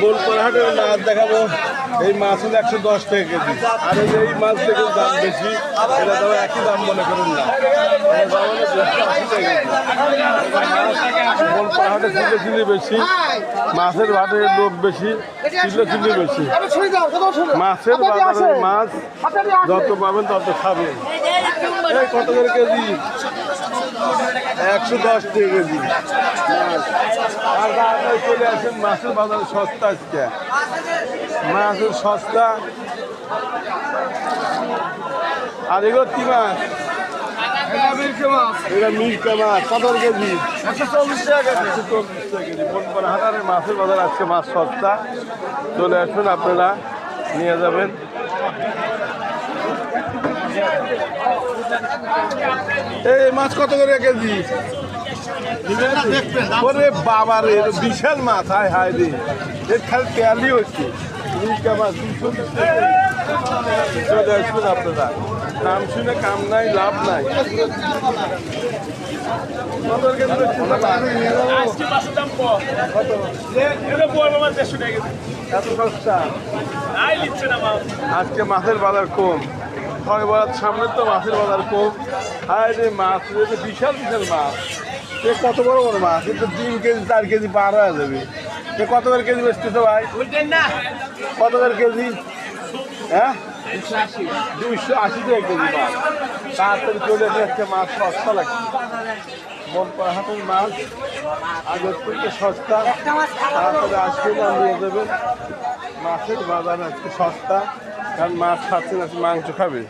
বোলপাড়াহাটের মাছ দেখাবো। এই মাছ হলো 110 টাকা কেজি। আর এই মাছ থেকে দাম বেশি, এটা দাম একই দাম মনে করুন না, বোলপাড়াহাটে কিলো কিলো বেশি, মাছের বাজারে লোক বেশি, কিলো কিলো বেশি। মাছের বাজারে মাছ যত পাবেন তত খাবেন। এই কত করে কেজি? 110 টাকা কেজি মাছ। আর চলে আসেন, মাছের বাজারে সস্তা আজকে, মাছের সস্তা। আর এগুলো কি মাছ? এটা মিরকা মাছ। কত কেজি? 140 টাকা কেজি। 140 টাকা কেজি। বোলপাড়াহাটের মাছের বাজার আজকে মাছ সস্তা। চলে আসুন, আপনারা নিয়ে যাবেন। এই মাছ কত করে কেজি? ওরে বাবা রে, বিশাল মাছ। হায় হায় রে, এর খালি তেলই হচ্ছে। মিরকা মাছ 240 টাকা। চলে আসুন আপনারা, দাম শুনে কাম নাই, লাভ নাই। এত সস্তা আজকে মাছের বাজার কম। ছয় বলার সামনে তো মাছের বাজার কম। হায় রে, মাছ বিশাল বিশাল মাছ। সে কত বড় বড় মাছ, কিন্তু 3 কেজি 4 কেজি পার হয়ে যাবে। সে কত করে কেজি বেচতেছে ভাই? কত করে কেজি? হ্যাঁ, 280 টাকা কেজি মাছ। তাড়াতাড়ি চলে এসে একটা মাছ সস্তা লাগছে। বোলপাড়াহাটের মাছ আগের থেকে সস্তা। তাড়াতাড়ি আসবেন, নিয়ে যাবেন। মাছের বাজার আজকে সস্তা, কারণ মাছ খাচ্ছে না, মাংস খাবে।